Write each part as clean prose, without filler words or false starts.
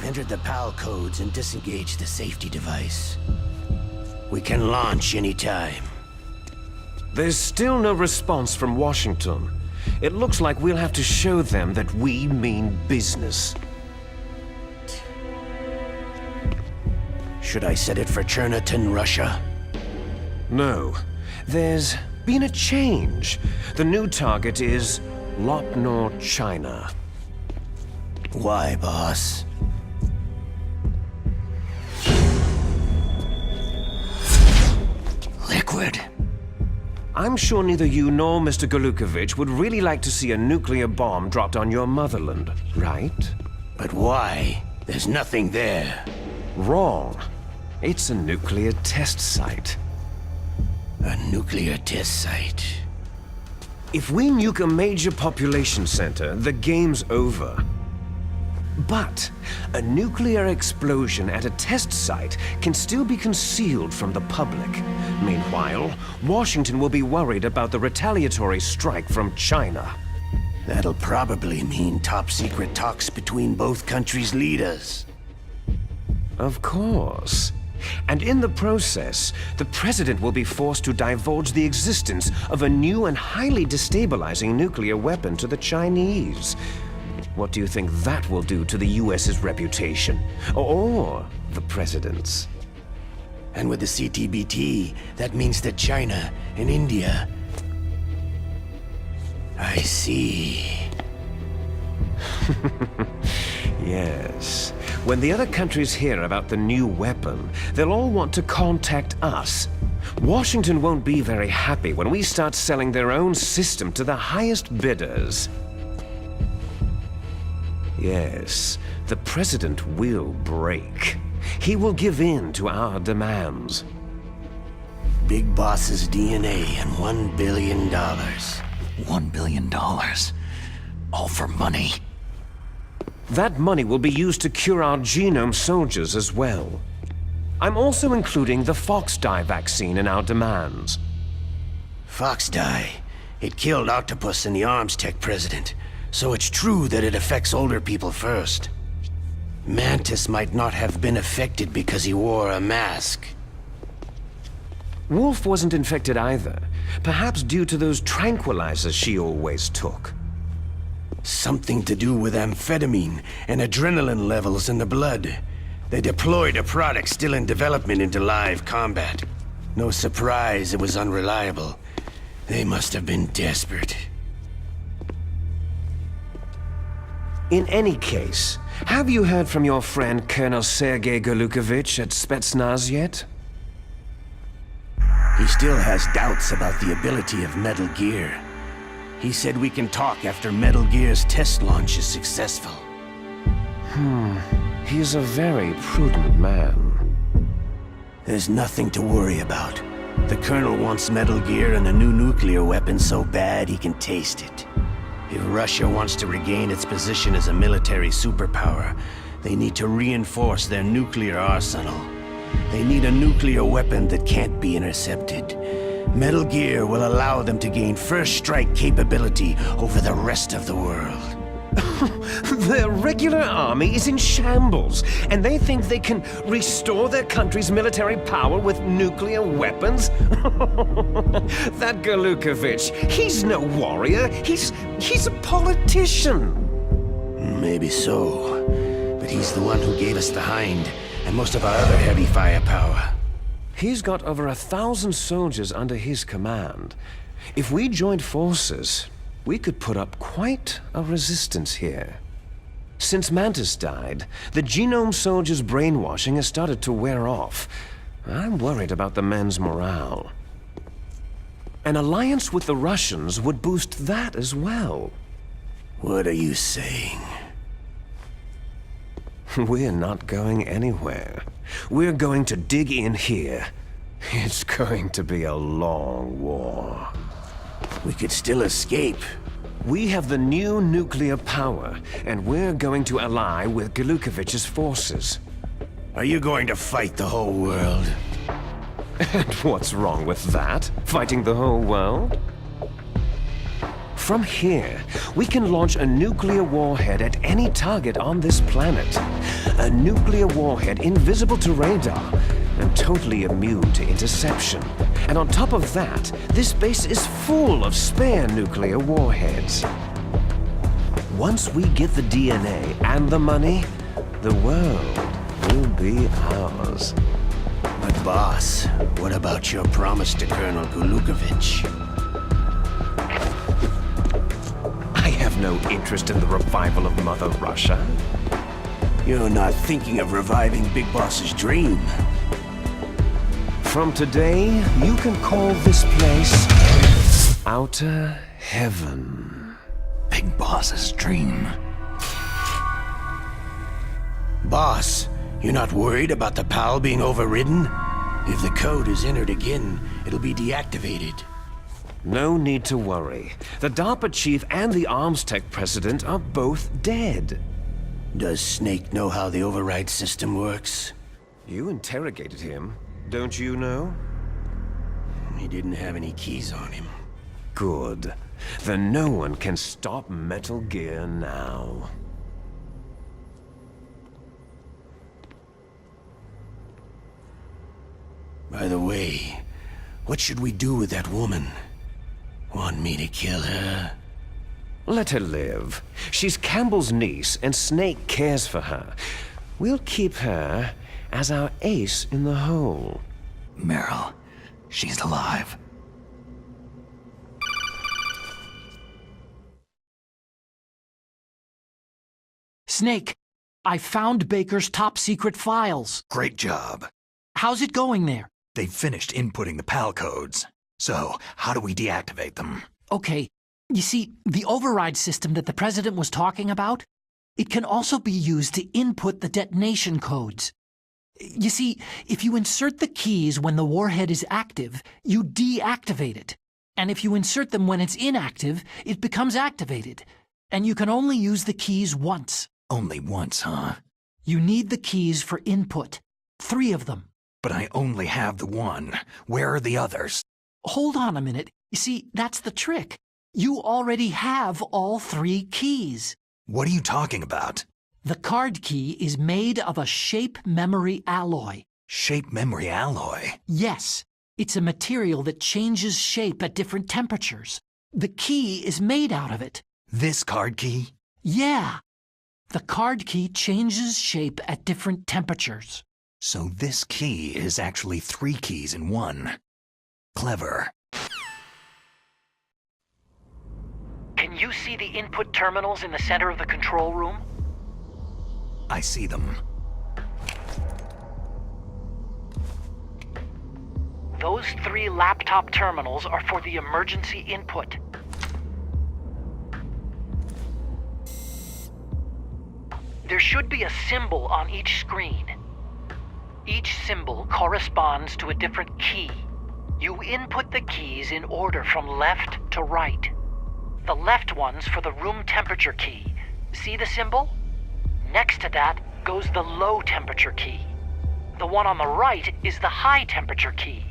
Enter the PAL codes and disengage the safety device. We can launch anytime. There's still no response from Washington. It looks like we'll have to show them that we mean business. Should I set it for Cherniton, Russia? No. There's been a change. The new target is Lopnor, China. Why, boss? Liquid. I'm sure neither you nor Mr. Golukovich would really like to see a nuclear bomb dropped on your motherland, right? But why? There's nothing there. Wrong. It's a nuclear test site. A nuclear test site. If we nuke a major population center, the game's over. But a nuclear explosion at a test site can still be concealed from the public. Meanwhile, Washington will be worried about the retaliatory strike from China. That'll probably mean top-secret talks between both countries' leaders. Of course. And in the process, the president will be forced to divulge the existence of a new and highly destabilizing nuclear weapon to the Chinese. What do you think that will do to the US's reputation? Or the president's? And with the CTBT, that means that China and India... I see. Yes. When the other countries hear about the new weapon, they'll all want to contact us. Washington won't be very happy when we start selling their own system to the highest bidders. Yes, the president will break. He will give in to our demands. Big Boss's DNA and $1 billion. $1 billion? All for money? That money will be used to cure our genome soldiers as well. I'm also including the Fox-Die vaccine in our demands. Fox-Die? It killed Octopus and the Arms Tech president. So it's true that it affects older people first. Mantis might not have been affected because he wore a mask. Wolf wasn't infected either. Perhaps due to those tranquilizers she always took. Something to do with amphetamine and adrenaline levels in the blood. They deployed a product still in development into live combat. No surprise it was unreliable. They must have been desperate. In any case, have you heard from your friend Colonel Sergei Golukovich at Spetsnaz yet? He still has doubts about the ability of Metal Gear. He said we can talk after Metal Gear's test launch is successful. He's a very prudent man. There's nothing to worry about. The Colonel wants Metal Gear and a new nuclear weapon so bad he can taste it. If Russia wants to regain its position as a military superpower, they need to reinforce their nuclear arsenal. They need a nuclear weapon that can't be intercepted. Metal Gear will allow them to gain first strike capability over the rest of the world. Their regular army is in shambles, and they think they can restore their country's military power with nuclear weapons? That Golukovich, he's no warrior. He's a politician. Maybe so, but he's the one who gave us the Hind and most of our other heavy firepower. He's got over 1,000 soldiers under his command. If we joined forces, we could put up quite a resistance here. Since Mantis died, the genome soldiers' brainwashing has started to wear off. I'm worried about the men's morale. An alliance with the Russians would boost that as well. What are you saying? We're not going anywhere. We're going to dig in here. It's going to be a long war. We could still escape. We have the new nuclear power, and we're going to ally with Golukovich's forces. Are you going to fight the whole world? And what's wrong with that? Fighting the whole world? From here, we can launch a nuclear warhead at any target on this planet. A nuclear warhead invisible to radar and totally immune to interception. And on top of that, this base is full of spare nuclear warheads. Once we get the DNA and the money, the world will be ours. But boss, what about your promise to Colonel Gulukovich? I have no interest in the revival of Mother Russia. You're not thinking of reviving Big Boss's dream. From today, you can call this place Outer Heaven. Big Boss's dream. Boss, you're not worried about the PAL being overridden? If the code is entered again, it'll be deactivated. No need to worry. The DARPA chief and the arms tech president are both dead. Does Snake know how the override system works? You interrogated him, don't you know? He didn't have any keys on him. Good. Then no one can stop Metal Gear now. By the way, what should we do with that woman? Want me to kill her? Let her live. She's Campbell's niece, and Snake cares for her. We'll keep her as our ace in the hole. Meryl, she's alive. Snake, I found Baker's top-secret files. Great job. How's it going there? They've finished inputting the PAL codes. So, how do we deactivate them? Okay, you see, the override system that the President was talking about, it can also be used to input the detonation codes. You see, if you insert the keys when the warhead is active, you deactivate it. And if you insert them when it's inactive, it becomes activated. And you can only use the keys once. Only once, huh? You need the keys for input. 3 of them. But I only have the one. Where are the others? Hold on a minute. You see, that's the trick. You already have all 3 keys. What are you talking about? The card key is made of a shape memory alloy. Shape memory alloy? Yes. It's a material that changes shape at different temperatures. The key is made out of it. This card key? Yeah. The card key changes shape at different temperatures. So this key is actually 3 keys in one. Clever. Can you see the input terminals in the center of the control room? I see them. Those 3 laptop terminals are for the emergency input. There should be a symbol on each screen. Each symbol corresponds to a different key. You input the keys in order from left to right. The left one's for the room temperature key. See the symbol? Next to that goes the low temperature key. The one on the right is the high temperature key.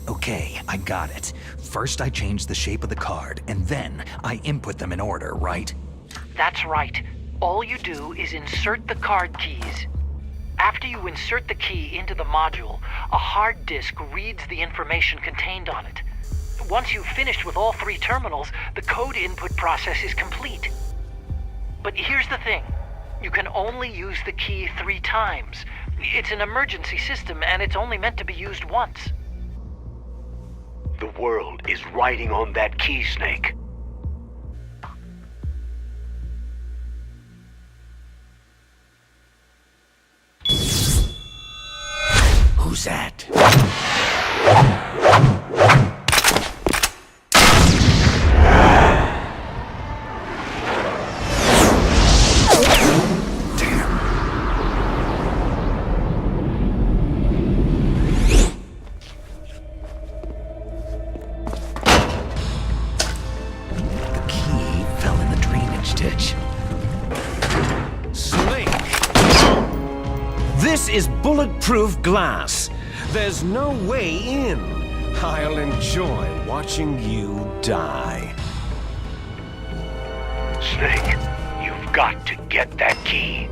Okay, I got it. First I change the shape of the card, and then I input them in order, right? That's right. All you do is insert the card keys. After you insert the key into the module, a hard disk reads the information contained on it. Once you've finished with all 3 terminals, the code input process is complete. But here's the thing. You can only use the key 3 times. It's an emergency system, and it's only meant to be used once. The world is riding on that key, Snake. Who's that? This is bulletproof glass. There's no way in. I'll enjoy watching you die. Snake, you've got to get that key.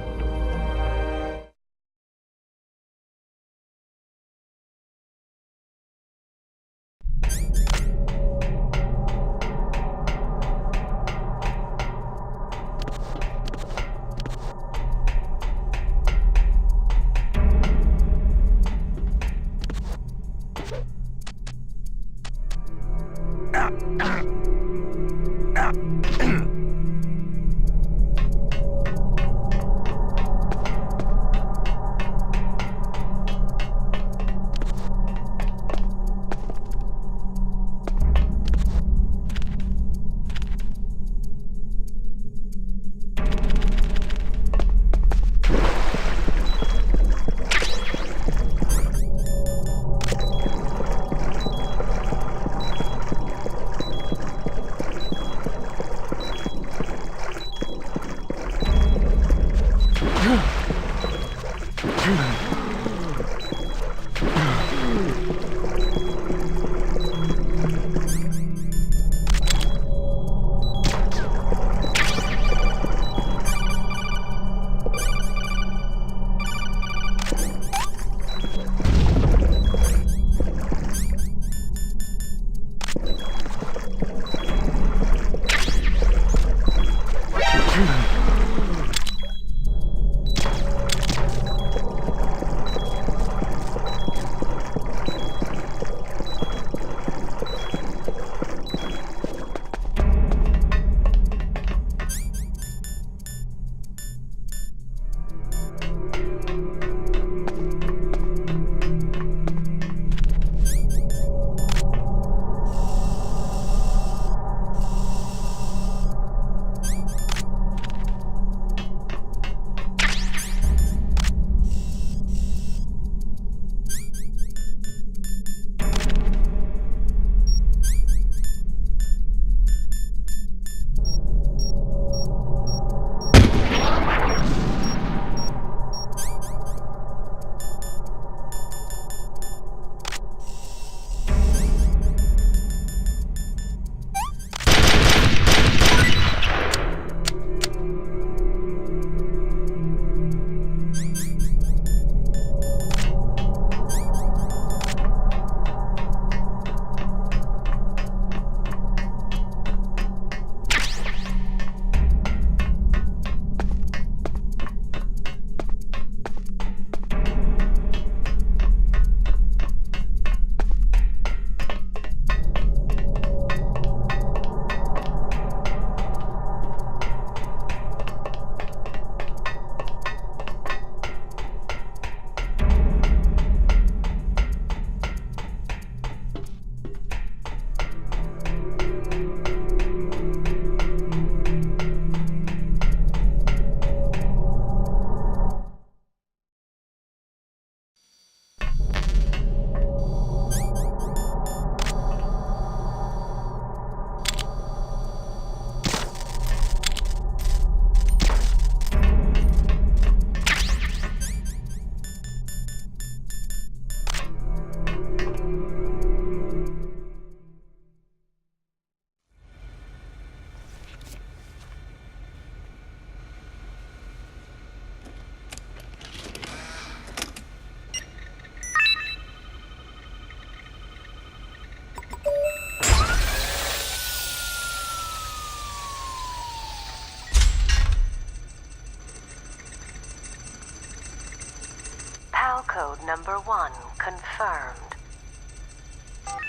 Code number 1 confirmed.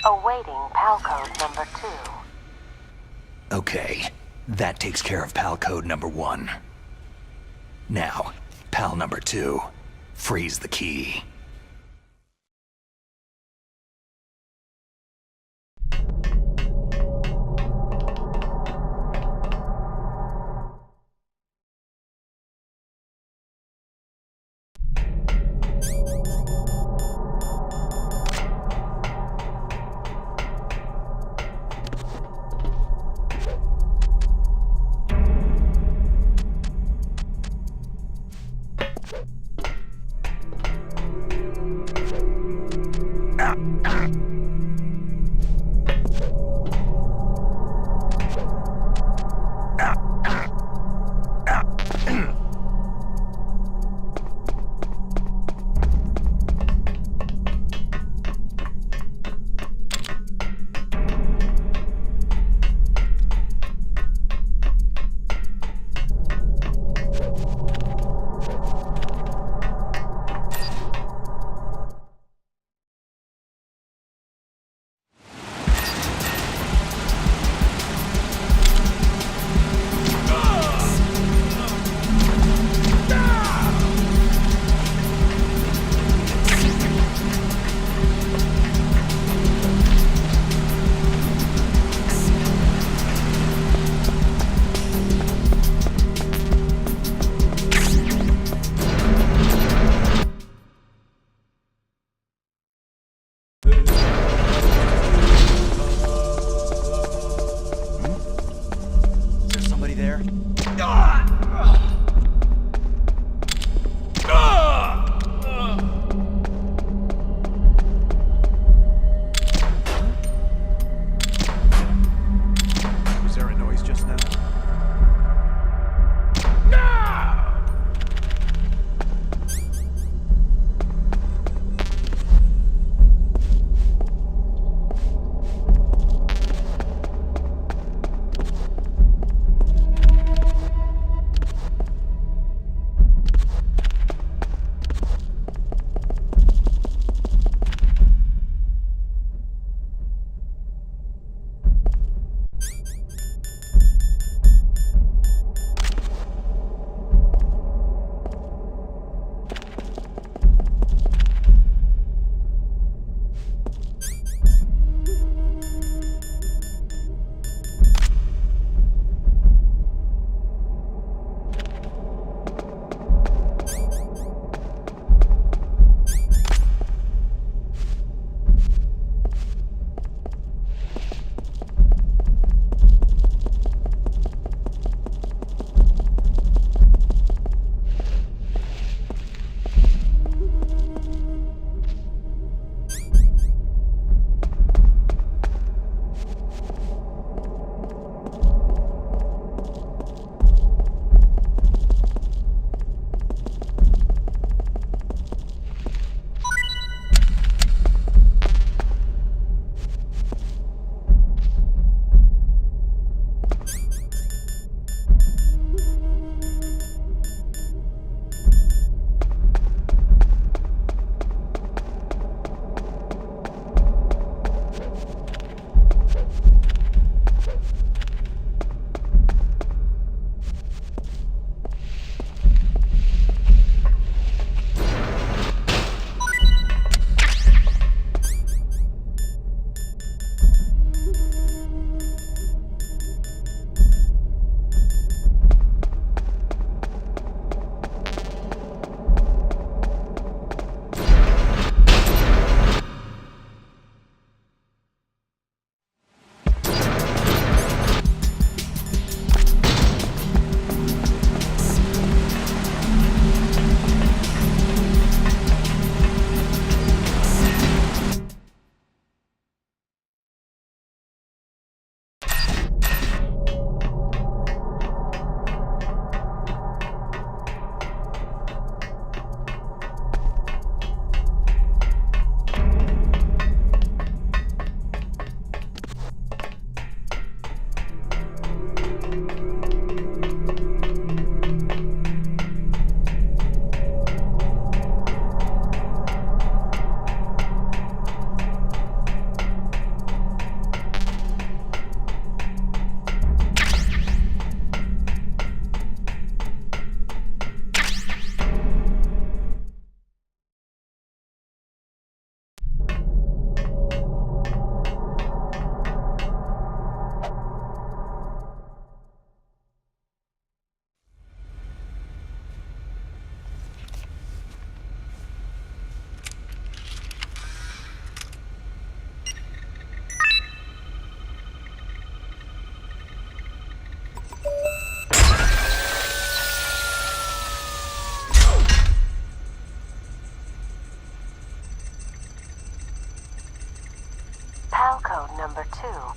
Awaiting PAL code number 2. Okay, that takes care of PAL code number 1. Now, PAL number 2, freeze the key.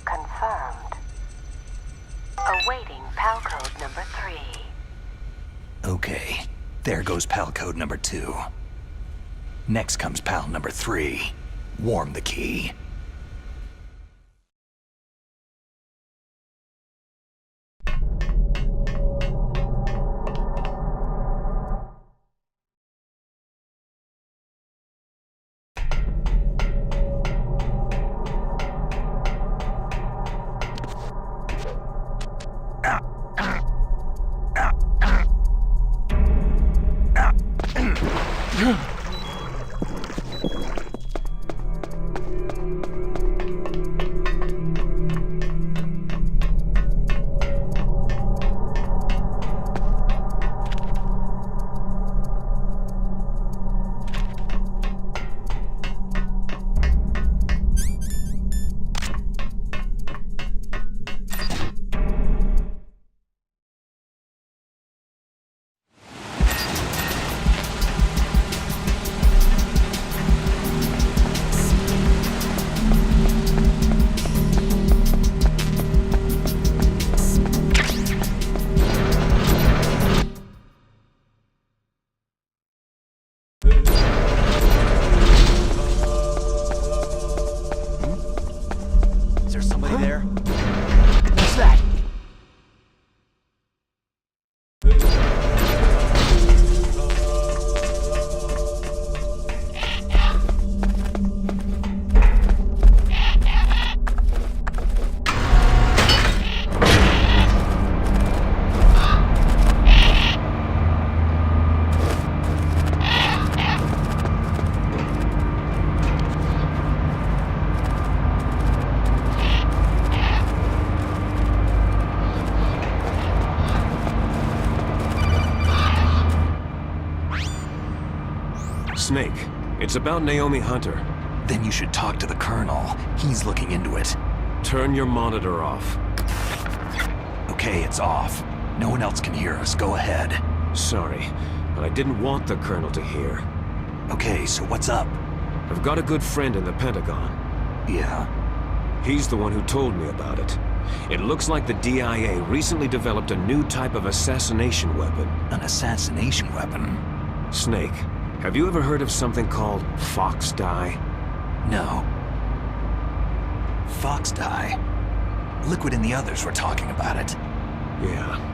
confirmed. Awaiting PAL code number 3. Okay, there goes PAL code number 2. Next comes PAL number 3. Warm the key. Is there somebody there? What's that? Snake, it's about Naomi Hunter. Then you should talk to the Colonel. He's looking into it. Turn your monitor off. Okay, it's off. No one else can hear us. Go ahead. Sorry, but I didn't want the Colonel to hear. Okay, so what's up? I've got a good friend in the Pentagon. Yeah? He's the one who told me about it. It looks like the DIA recently developed a new type of assassination weapon. An assassination weapon? Snake, have you ever heard of something called Fox dye? No. Fox dye? Liquid and the others were talking about it. Yeah.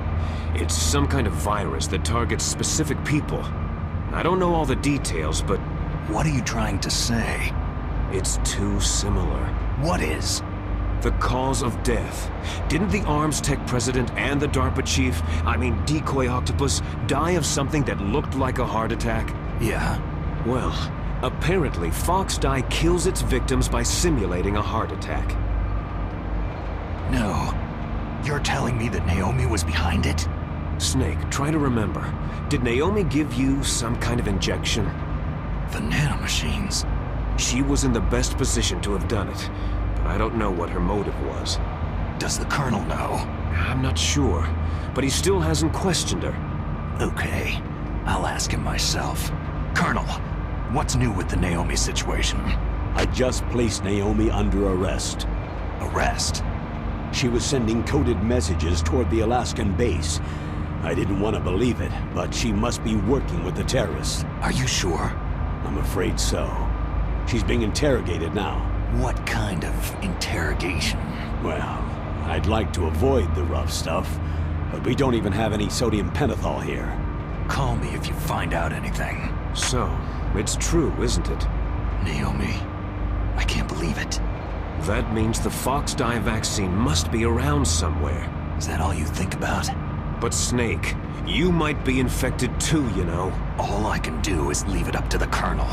It's some kind of virus that targets specific people. I don't know all the details, but What are you trying to say? it's too similar. What is? The cause of death. Didn't the Arms Tech president and the DARPA chief, Decoy Octopus, die of something that looked like a heart attack? Yeah? Well, apparently Fox dye kills its victims by simulating a heart attack. No. You're telling me that Naomi was behind it? Snake, try to remember. Did Naomi give you some kind of injection? The nanomachines. She was in the best position to have done it, but I don't know what her motive was. Does the Colonel know? I'm not sure, but he still hasn't questioned her. Okay. I'll ask him myself. Colonel, what's new with the Naomi situation? I just placed Naomi under arrest. Arrest? She was sending coded messages toward the Alaskan base. I didn't want to believe it, but she must be working with the terrorists. Are you sure? I'm afraid so. She's being interrogated now. What kind of interrogation? Well, I'd like to avoid the rough stuff, but we don't even have any sodium pentothal here. Call me if you find out anything. So, it's true, isn't it? Naomi, I can't believe it. That means the Fox dye vaccine must be around somewhere. Is that all you think about? But Snake, you might be infected too, you know. All I can do is leave it up to the Colonel.